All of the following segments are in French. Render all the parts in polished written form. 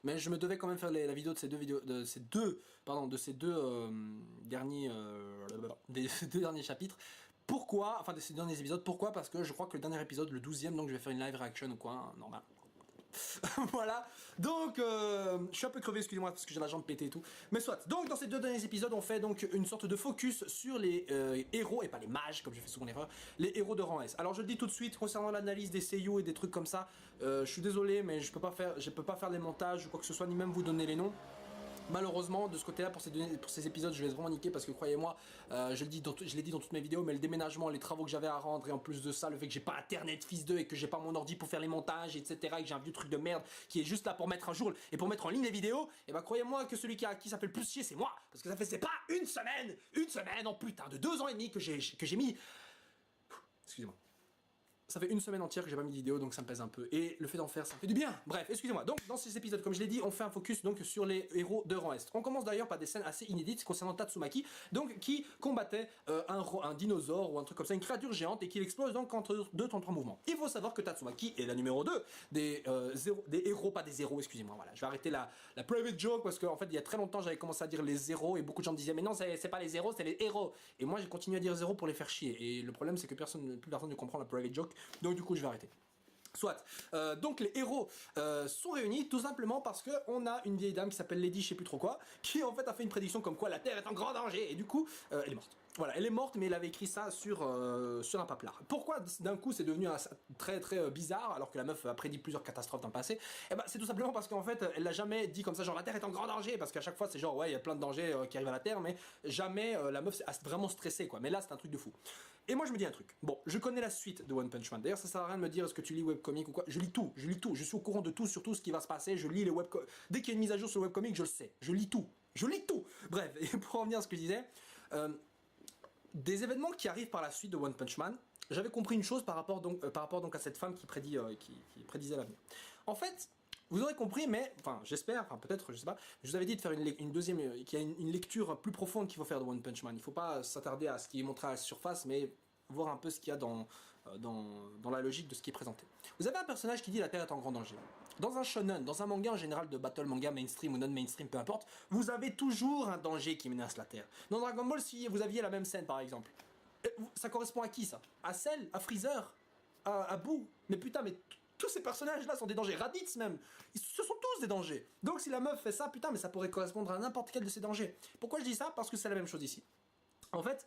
mais je me devais quand même faire la vidéo de ces deux derniers chapitres. Pourquoi, enfin de ces derniers épisodes, pourquoi? Parce que je crois que le dernier épisode, le 12e, donc je vais faire une live reaction ou quoi, hein, normal. Voilà, donc je suis un peu crevé, excusez-moi, parce que j'ai la jambe pétée et tout. Mais soit, donc dans ces deux derniers épisodes, on fait donc une sorte de focus sur les héros, et pas les mages, comme je fais souvent l'erreur, les héros de rang S. Alors je le dis tout de suite, concernant l'analyse des seiyuu et des trucs comme ça, je suis désolé, mais je peux pas faire les montages ou quoi que ce soit, ni même vous donner les noms. Malheureusement, de ce côté-là, pour ces épisodes, je vais être vraiment niquer parce que croyez-moi, je l'ai dit dans toutes mes vidéos, mais le déménagement, les travaux que j'avais à rendre, et en plus de ça, le fait que j'ai pas internet fils d'eux et que j'ai pas mon ordi pour faire les montages, etc., et que j'ai un vieux truc de merde qui est juste là pour mettre un jour et pour mettre en ligne les vidéos, et bah croyez-moi que celui qui ça fait le plus chier, c'est moi, parce que c'est pas une semaine, en putain de 2 ans et demi que j'ai mis. Excusez-moi. Ça fait une semaine entière que j'ai pas mis de vidéo, donc ça me pèse un peu. Et le fait d'en faire, ça me fait du bien. Bref, excusez-moi. Donc, dans ces épisodes, comme je l'ai dit, on fait un focus donc sur les héros de rang Est. On commence d'ailleurs par des scènes assez inédites concernant Tatsumaki, donc qui combattait un dinosaure ou un truc comme ça, une créature géante, et qui explose donc entre 2-3 mouvements. Il faut savoir que Tatsumaki est la numéro 2 des héros, pas des zéros, excusez-moi. Voilà, je vais arrêter la private joke parce qu'en fait, il y a très longtemps, j'avais commencé à dire les zéros et beaucoup de gens me disaient, mais non, c'est pas les zéros, c'est les héros. Et moi, j'ai continué à dire zéro pour les faire chier. Et le problème, c'est que plus personne ne comprend la private joke. Donc du coup je vais arrêter. Soit, donc les héros sont réunis tout simplement parce que on a une vieille dame qui s'appelle Lady je sais plus trop quoi, qui en fait a fait une prédiction comme quoi la Terre est en grand danger, et du coup elle est morte. Voilà, elle est morte, mais elle avait écrit ça sur un paplard. Pourquoi d'un coup c'est devenu très bizarre alors que la meuf a prédit plusieurs catastrophes dans le passé? Eh ben c'est tout simplement parce qu'en fait elle l'a jamais dit comme ça, genre la Terre est en grand danger, parce qu'à chaque fois c'est genre ouais il y a plein de dangers qui arrivent à la Terre, mais jamais la meuf a vraiment stressé quoi. Mais là c'est un truc de fou. Et moi je me dis un truc. Bon, je connais la suite de One Punch Man. D'ailleurs ça sert à rien de me dire est-ce que tu lis webcomic ou quoi. Je lis tout. Je suis au courant de tout, sur tout ce qui va se passer. Je lis les webcomics. Dès qu'il y a une mise à jour sur le webcomic, je le sais. Je lis tout. Bref, et pour en venir à ce que je disais. Des événements qui arrivent par la suite de One Punch Man, j'avais compris une chose par rapport donc à cette femme qui prédisait l'avenir. En fait, vous aurez compris, mais enfin j'espère, enfin peut-être, je sais pas, je vous avais dit de faire une deuxième, qu'il y a une lecture plus profonde qu'il faut faire de One Punch Man. Il faut pas s'attarder à ce qui est montré à la surface, mais voir un peu ce qu'il y a dans la logique de ce qui est présenté. Vous avez un personnage qui dit la Terre est en grand danger. Dans un shonen, dans un manga en général de battle manga mainstream ou non mainstream, peu importe, vous avez toujours un danger qui menace la Terre. Dans Dragon Ball, si vous aviez la même scène par exemple, ça correspond à qui ça? À Cell? À Freezer? À Boo? Mais putain, mais tous ces personnages-là sont des dangers. Raditz même, ce sont tous des dangers. Donc si la meuf fait ça, putain, mais ça pourrait correspondre à n'importe quel de ces dangers. Pourquoi je dis ça? Parce que c'est la même chose ici. En fait,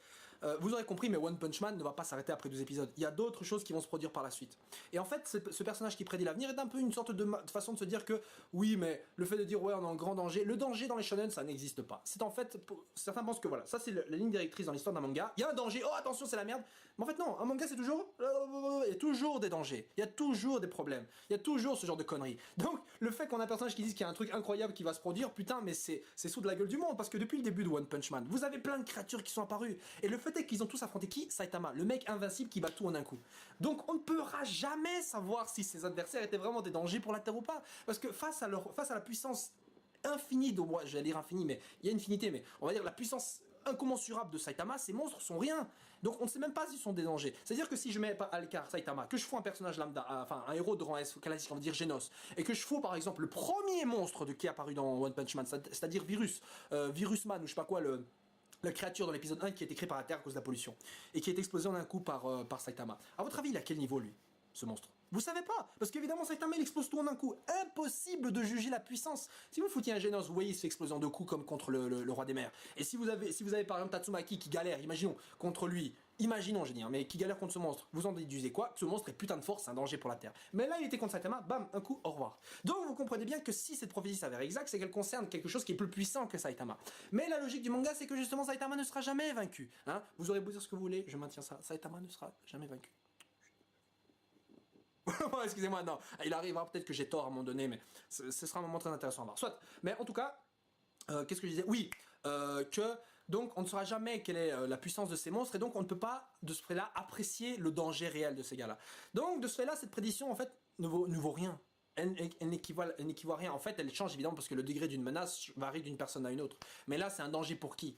vous aurez compris, mais One Punch Man ne va pas s'arrêter après 12 épisodes. Il y a d'autres choses qui vont se produire par la suite. Et en fait, ce personnage qui prédit l'avenir est un peu une sorte de façon de se dire que, oui, mais le fait de dire, ouais, on est en grand danger, le danger dans les shonen, ça n'existe pas. C'est en fait, certains pensent que voilà, ça c'est la ligne directrice dans l'histoire d'un manga. Il y a un danger, oh attention, c'est la merde. Mais en fait, non, un manga c'est toujours, il y a toujours des dangers, il y a toujours des problèmes, il y a toujours ce genre de conneries. Donc, le fait qu'on a un personnage qui dise qu'il y a un truc incroyable qui va se produire, putain, mais c'est sous de la gueule du monde, parce que depuis le début de One Punch Man, vous avez plein de créatures qui sont apparues. Et le fait est qu'ils ont tous affronté qui? Saitama, le mec invincible qui bat tout en un coup. Donc on ne pourra jamais savoir si ses adversaires étaient vraiment des dangers pour la Terre ou pas. Parce que face à la puissance infinie de moi, j'allais dire infinie, mais il y a infinité, mais on va dire la puissance incommensurable de Saitama, ces monstres sont rien. Donc on ne sait même pas s'ils sont des dangers. C'est-à-dire que si je mets à l'écart Saitama, que je fous un personnage lambda, enfin un héros de rang S classique, on va dire Genos, et que je fous par exemple le premier monstre qui est apparu dans One Punch Man, c'est-à-dire Virusman ou je sais pas quoi, la créature dans l'épisode 1 qui a été créée par la Terre à cause de la pollution et qui est explosée en un coup par Saitama. À votre avis, il a quel niveau lui, ce monstre? Vous savez pas, parce qu'évidemment Saitama il explose tout en un coup. Impossible de juger la puissance. Si vous foutiez un Genos, vous voyez il se fait exploser en 2 coups comme contre le roi des mers. Et si vous avez par exemple Tatsumaki qui galère, imaginons, contre lui, imaginons je veux dire, mais qui galère contre ce monstre, vous en déduisez quoi? Que ce monstre est putain de force, c'est un danger pour la Terre. Mais là il était contre Saitama, bam, un coup, au revoir. Donc vous comprenez bien que si cette prophétie s'avère exacte, c'est qu'elle concerne quelque chose qui est plus puissant que Saitama. Mais la logique du manga c'est que justement Saitama ne sera jamais vaincu. Hein, vous aurez beau dire ce que vous voulez, je maintiens ça, Saitama ne sera jamais vaincu. Excusez-moi, non, il arrivera peut-être que j'ai tort à un moment donné, mais ce sera un moment très intéressant à voir. Soit, mais en tout cas, qu'est-ce que je disais? Oui, que donc on ne saura jamais quelle est la puissance de ces monstres, et donc on ne peut pas de ce fait-là apprécier le danger réel de ces gars-là. Donc de ce fait-là, cette prédiction en fait ne vaut rien. Elle n'équivaut à rien. En fait, elle change évidemment parce que le degré d'une menace varie d'une personne à une autre. Mais là, c'est un danger pour qui?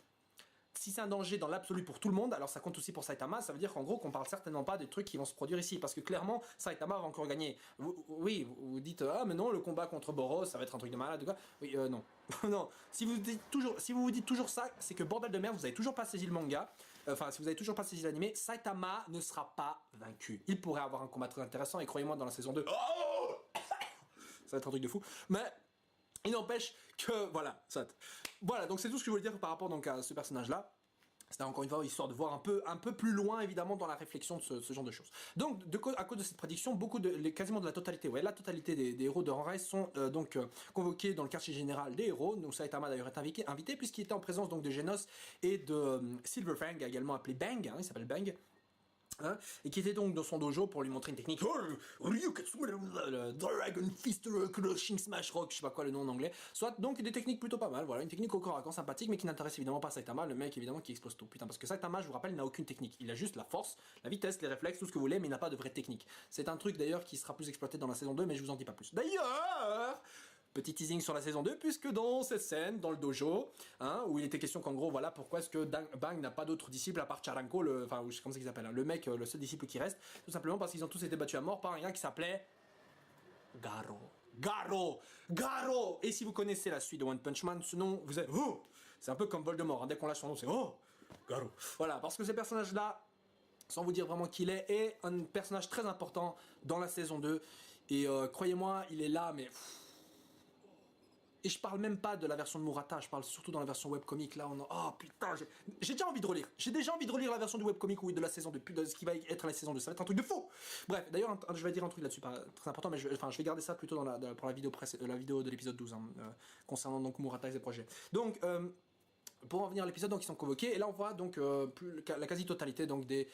si c'est un danger dans l'absolu pour tout le monde, alors ça compte aussi pour Saitama, ça veut dire qu'en gros qu'on parle certainement pas des trucs qui vont se produire ici, parce que clairement Saitama va encore gagner. Vous dites ah mais non, le combat contre Boros ça va être un truc de malade ou quoi. Oui non. Non, si vous vous dites toujours ça, c'est que bordel de merde, vous avez toujours pas saisi le manga. Enfin, si vous avez toujours pas saisi l'animé, Saitama ne sera pas vaincu. Il pourrait avoir un combat très intéressant et croyez-moi dans la saison 2, ça va être un truc de fou. Mais il n'empêche que voilà, donc c'est tout ce que je voulais dire par rapport donc à ce personnage-là. C'était encore une fois histoire de voir un peu plus loin évidemment dans la réflexion de ce genre de choses. Donc à cause de cette prédiction, quasiment de la totalité, la totalité des héros de Ranraise sont convoqués dans le quartier général des héros. Donc Saitama d'ailleurs est invité puisqu'il était en présence donc de Genos et de Silverfang, également appelé Bang, il s'appelle Bang. Hein, et qui était donc dans son dojo pour lui montrer une technique Dragon Fist Crushing Smash Rock, je sais pas quoi le nom en anglais, soit donc des techniques plutôt pas mal, voilà, une technique au corps à corps sympathique mais qui n'intéresse évidemment pas Saitama, le mec évidemment qui explose tout, putain, parce que Saitama, je vous rappelle, il n'a aucune technique, il a juste la force, la vitesse, les réflexes, tout ce que vous voulez, mais il n'a pas de vraie technique. C'est un truc d'ailleurs qui sera plus exploité dans la saison 2, mais je vous en dis pas plus. D'ailleurs, petit teasing sur la saison 2, puisque dans cette scène, dans le dojo, hein, où il était question qu'en gros, voilà, pourquoi est-ce que Bang n'a pas d'autres disciples à part Charanko, enfin, je sais comment ça qu'ils appellent, hein, le mec, le seul disciple qui reste, tout simplement parce qu'ils ont tous été battus à mort par un gars qui s'appelait Garo. Et si vous connaissez la suite de One Punch Man, ce nom, vous êtes, c'est un peu comme Voldemort, hein, dès qu'on lâche son nom, c'est Garo. Voilà, parce que ce personnage-là, sans vous dire vraiment qui il est un personnage très important dans la saison 2, et croyez-moi, il est là, mais... Et je parle même pas de la version de Murata, je parle surtout dans la version webcomic. Là, oh putain, j'ai déjà envie de relire. J'ai déjà envie de relire la version du webcomic de la saison 2, de ce qui va être la saison 2. Ça va être un truc de fou. Bref, d'ailleurs, je vais dire un truc là-dessus, pas très important, mais je vais garder ça plutôt pour la vidéo de l'épisode 12, hein, concernant donc Murata et ses projets. Donc, pour en venir à l'épisode, donc ils sont convoqués, et là on voit donc la quasi-totalité donc des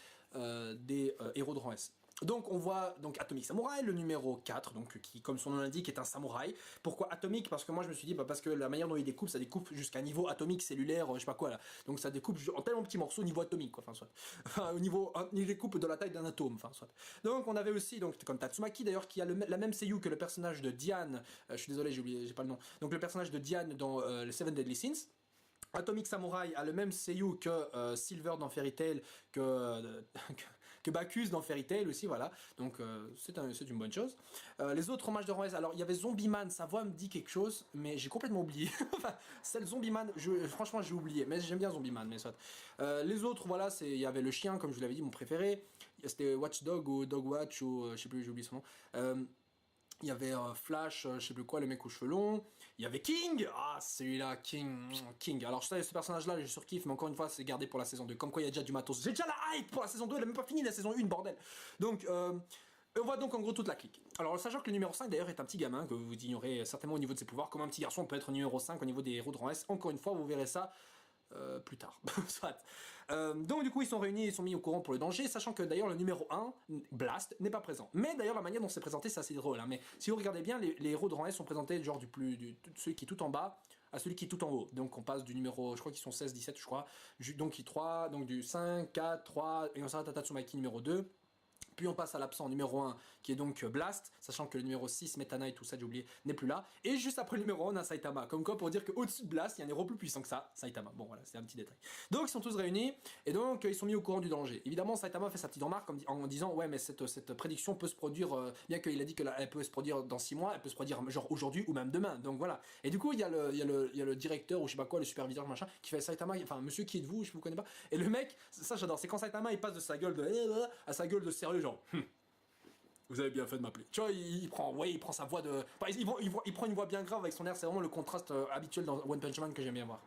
héros de rang S. Donc on voit donc Atomic Samurai, le numéro 4, donc qui comme son nom l'indique est un samouraï. Pourquoi atomique? Parce que moi je me suis dit parce que la manière dont il découpe, ça découpe jusqu'à niveau atomique, cellulaire, je sais pas quoi là. Donc ça découpe en tellement petits morceaux au niveau atomique quoi, enfin soit. Enfin au niveau il découpe de la taille d'un atome, enfin soit. Donc on avait aussi donc comme Tatsumaki d'ailleurs qui a la même seiyuu que le personnage de Diane, je suis désolé, j'ai pas le nom. Donc le personnage de Diane dans les Seven Deadly Sins. Atomic Samurai a le même seiyuu que Silver dans Fairy Tail, que Bacchus dans Fairy Tail aussi, voilà. Donc c'est une bonne chose. Les autres hommages de rang S, alors il y avait Zombie Man, sa voix me dit quelque chose, mais j'ai complètement oublié. Enfin, celle Zombie Man, franchement j'ai oublié, mais j'aime bien Zombie Man, mais soit. Les autres, voilà, il y avait le chien, comme je vous l'avais dit, mon préféré. C'était Watchdog ou Dog Watch, ou je sais plus, j'ai oublié son nom. Il y avait Flash, je sais plus quoi, le mec aux cheveux longs. Il y avait King. Ah, celui-là, King. Alors, je sais, ce personnage-là, je surkiffe, mais encore une fois, c'est gardé pour la saison 2. Comme quoi, il y a déjà du matos. J'ai déjà la hype pour la saison 2, elle a même pas fini la saison 1, bordel. Donc, on voit donc en gros toute la clique. Alors, sachant que le numéro 5 d'ailleurs est un petit gamin, que vous ignorez certainement au niveau de ses pouvoirs, comme un petit garçon peut être numéro 5 au niveau des héros de rang S. Encore une fois, vous verrez ça. Plus tard. Soit. Donc du coup ils sont réunis, ils sont mis au courant pour le danger, sachant que d'ailleurs le numéro 1, Blast, n'est pas présent. Mais d'ailleurs la manière dont c'est présenté c'est assez drôle. Hein. Mais si vous regardez bien, les héros de rang S sont présentés genre celui qui est tout en bas à celui qui est tout en haut. Donc on passe du numéro, je crois qu'ils sont 16, 17 je crois. Donc 3, donc du 5, 4, 3, et on s'arrête à Tatsumaki numéro 2. Puis on passe à l'absent numéro 1 qui est donc Blast, sachant que le numéro 6, Meta Knight, tout ça j'ai oublié, n'est plus là. Et juste après le numéro 1 on a Saitama, comme quoi pour dire qu'au-dessus de Blast il y a un héros plus puissant que ça, Saitama. Bon voilà, c'est un petit détail. Donc ils sont tous réunis et donc ils sont mis au courant du danger. Évidemment Saitama fait sa petite remarque en disant ouais mais cette prédiction peut se produire, bien qu'il a dit qu'elle peut se produire dans 6 mois, elle peut se produire genre aujourd'hui ou même demain. Donc voilà. Et du coup il y a le directeur ou je sais pas quoi, le superviseur machin, qui fait Saitama, enfin monsieur qui êtes-vous, je vous connais pas. Et le mec, ça j'adore, c'est quand Saitama il passe de sa gueule à sa gueule de sérieux genre vous avez bien fait de m'appeler. Tu vois, il prend sa voix de... Il prend une voix bien grave avec son air, c'est vraiment le contraste habituel dans One Punch Man que j'aime bien voir.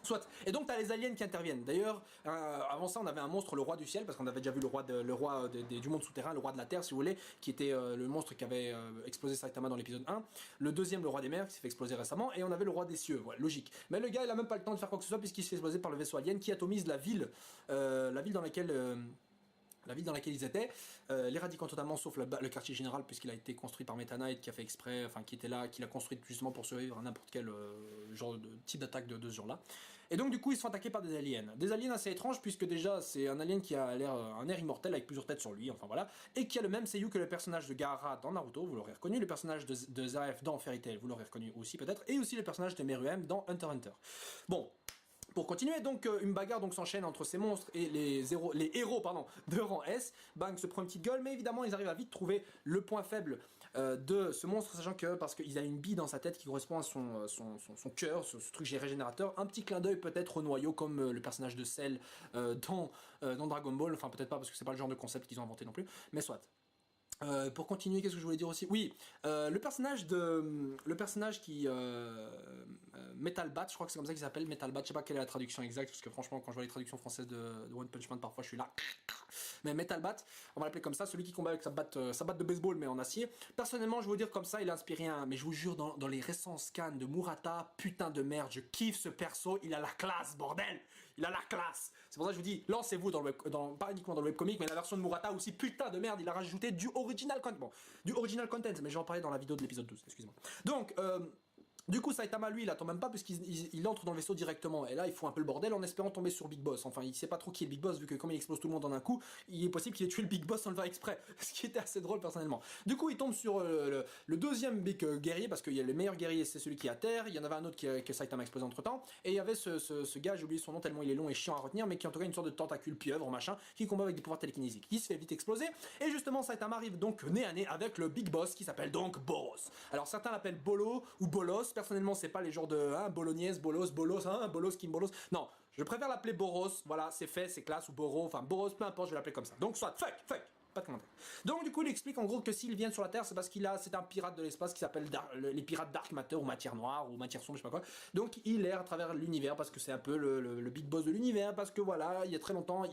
Soit. Et donc t'as les aliens qui interviennent. D'ailleurs, avant ça on avait un monstre, le roi du ciel, parce qu'on avait déjà vu le roi du monde souterrain, le roi de la terre si vous voulez, qui était le monstre qui avait explosé Saitama dans l'épisode 1. Le deuxième, le roi des mers, qui s'est fait exploser récemment. Et on avait le roi des cieux, voilà, logique. Mais le gars il a même pas le temps de faire quoi que ce soit puisqu'il se fait exploser par le vaisseau alien qui atomise la ville dans laquelle... la ville dans laquelle ils étaient, l'éradiquant totalement sauf le quartier général puisqu'il a été construit par Meta Knight qui a fait exprès, enfin qui était là, qui l'a construit justement pour survivre à n'importe quel genre de type d'attaque de ce genre-là. Et donc du coup ils se font attaquer par des aliens. Des aliens assez étranges puisque déjà c'est un alien qui a un air immortel avec plusieurs têtes sur lui, enfin voilà, et qui a le même seiyuu que le personnage de Gaara dans Naruto, vous l'aurez reconnu, le personnage de Zaef dans Fairy Tail, vous l'aurez reconnu aussi peut-être, et aussi le personnage de Meruem dans Hunter x Hunter. Bon. Pour continuer, donc une bagarre donc s'enchaîne entre ces monstres et les héros de rang S. Bang se prend une petite gueule, mais évidemment ils arrivent à vite trouver le point faible de ce monstre, sachant que parce qu'il a une bille dans sa tête qui correspond à son cœur, ce truc régénérateur. Un petit clin d'œil peut-être au noyau comme le personnage de Cell dans Dragon Ball. Enfin peut-être pas parce que c'est pas le genre de concept qu'ils ont inventé non plus, mais soit. Pour continuer, qu'est-ce que je voulais dire aussi? Oui, le personnage qui Metal Bat, je crois que c'est comme ça qu'il s'appelle, Metal Bat. Je sais pas quelle est la traduction exacte parce que franchement, quand je vois les traductions françaises de One Punch Man, parfois je suis là. Mais Metal Bat, on va l'appeler comme ça, celui qui combat avec sa batte de baseball mais en acier. Personnellement, je vais vous dire comme ça, il a inspiré un. Mais je vous jure, dans les récents scans de Murata, putain de merde, je kiffe ce perso, il a la classe, bordel, il a la classe. C'est pour ça que je vous dis, lancez-vous pas uniquement dans le webcomic, mais la version de Murata aussi, putain de merde, il a rajouté du original content. Bon, du original content, mais je vais en parler dans la vidéo de l'épisode 12, excusez-moi. Donc, du coup, Saitama, lui, il attend même pas puisqu'il entre dans le vaisseau directement. Et là, il fout un peu le bordel en espérant tomber sur Big Boss. Enfin, il sait pas trop qui est Big Boss vu que comme il explose tout le monde en un coup, il est possible qu'il ait tué le Big Boss sans le faire exprès. Ce qui était assez drôle personnellement. Du coup, il tombe sur le deuxième Big guerrier parce qu'il y a le meilleur guerrier, c'est celui qui est à terre. Il y en avait un autre que Saitama a explosé entre temps. Et il y avait ce gars, j'ai oublié son nom tellement il est long et chiant à retenir, mais qui est en tout cas une sorte de tentacule pieuvre machin, qui combat avec des pouvoirs télékinésiques. Il se fait vite exploser. Et justement, Saitama arrive donc nez à nez avec le Big Boss qui s'appelle donc Boros. Alors certains l'appellent Bolo ou Bolos. Personnellement, c'est pas les genre de bolognaise, bolos, kim bolos. Non, je préfère l'appeler Boros. Voilà, c'est fait, c'est classe ou Boro, enfin Boros, peu importe, je vais l'appeler comme ça. Donc soit fuck, pas de commentaire. Donc du coup, il explique en gros que s'il vient sur la Terre, c'est parce c'est un pirate de l'espace qui s'appelle les pirates Dark Matter ou Matière Noire ou Matière Sombre, je sais pas quoi. Donc il erre à travers l'univers parce que c'est un peu le big boss de l'univers, parce que voilà, il y a très longtemps,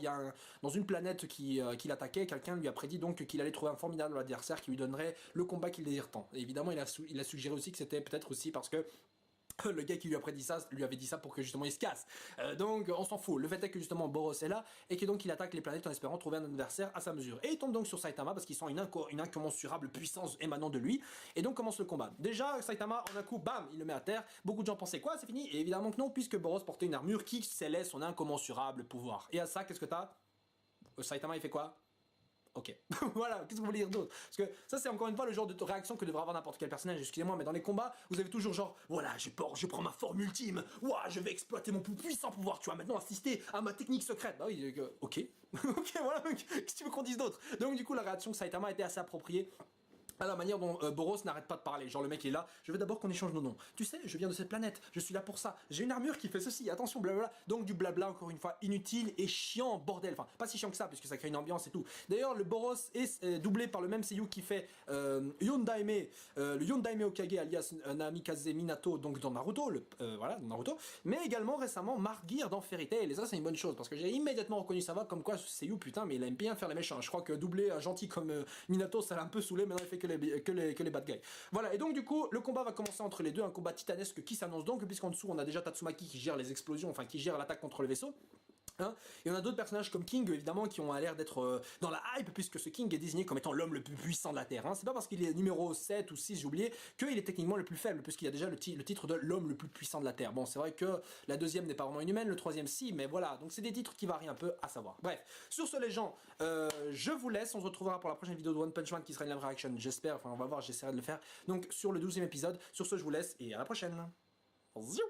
dans une planète qui l'attaquait, quelqu'un lui a prédit donc qu'il allait trouver un formidable adversaire qui lui donnerait le combat qu'il désire tant. Et évidemment, il a suggéré aussi que c'était peut-être aussi parce que le gars qui lui avait dit ça pour que justement il se casse. Donc on s'en fout. Le fait est que justement Boros est là et que donc il attaque les planètes en espérant trouver un adversaire à sa mesure. Et il tombe donc sur Saitama parce qu'il sent une incommensurable puissance émanant de lui. Et donc commence le combat. Déjà Saitama en un coup, bam, il le met à terre. Beaucoup de gens pensaient quoi, c'est fini? Et évidemment que non, puisque Boros portait une armure qui scellait son incommensurable pouvoir. Et à ça, qu'est-ce que t'as? Saitama il fait quoi? Ok, voilà, qu'est-ce que vous voulez dire d'autre? Parce que ça c'est encore une fois le genre de réaction que devrait avoir n'importe quel personnage, excusez-moi, mais dans les combats, vous avez toujours genre, voilà, je prends ma forme ultime, ouah, je vais exploiter mon plus puissant pouvoir, tu vas maintenant assister à ma technique secrète. Bah oui, ok, ok, voilà, qu'est-ce que tu veux qu'on dise d'autre? Donc du coup la réaction de Saitama était assez appropriée à la manière dont Boros n'arrête pas de parler. Genre le mec il est là, je veux d'abord qu'on échange nos noms. Tu sais, je viens de cette planète, je suis là pour ça. J'ai une armure qui fait ceci, attention, blablabla. Donc du blabla encore une fois inutile et chiant, bordel. Enfin, pas si chiant que ça, puisque ça crée une ambiance et tout. D'ailleurs, le Boros est doublé par le même seiyuu qui fait Yondaime, le Yondaime Okage alias Namikaze Minato, donc dans Naruto, voilà, dans Naruto. Mais également récemment Mark Gear dans Fairy Tail. Et ça c'est une bonne chose, parce que j'ai immédiatement reconnu sa voix comme quoi ce seiyuu, putain, mais il aime bien faire les méchants. Je crois que doubler un gentil comme Minato, ça l'a un peu saoulé, maintenant il fait que les bad guys. Voilà, et donc du coup, le combat va commencer entre les deux, un combat titanesque qui s'annonce donc, puisqu'en dessous on a déjà Tatsumaki qui gère les explosions, enfin qui gère l'attaque contre le vaisseau. Hein, et on a d'autres personnages comme King évidemment qui ont l'air d'être dans la hype puisque ce King est désigné comme étant l'homme le plus puissant de la Terre. Hein. C'est pas parce qu'il est numéro 7 ou 6, j'ai oublié, qu'il est techniquement le plus faible puisqu'il a déjà le titre de l'homme le plus puissant de la Terre. Bon, c'est vrai que la deuxième n'est pas vraiment une humaine, le troisième si, mais voilà, donc c'est des titres qui varient un peu à savoir. Bref, sur ce les gens, je vous laisse, on se retrouvera pour la prochaine vidéo de One Punch Man qui sera une live reaction, j'espère, enfin on va voir, j'essaierai de le faire. Donc sur le 12e épisode, sur ce je vous laisse et à la prochaine. Ziou.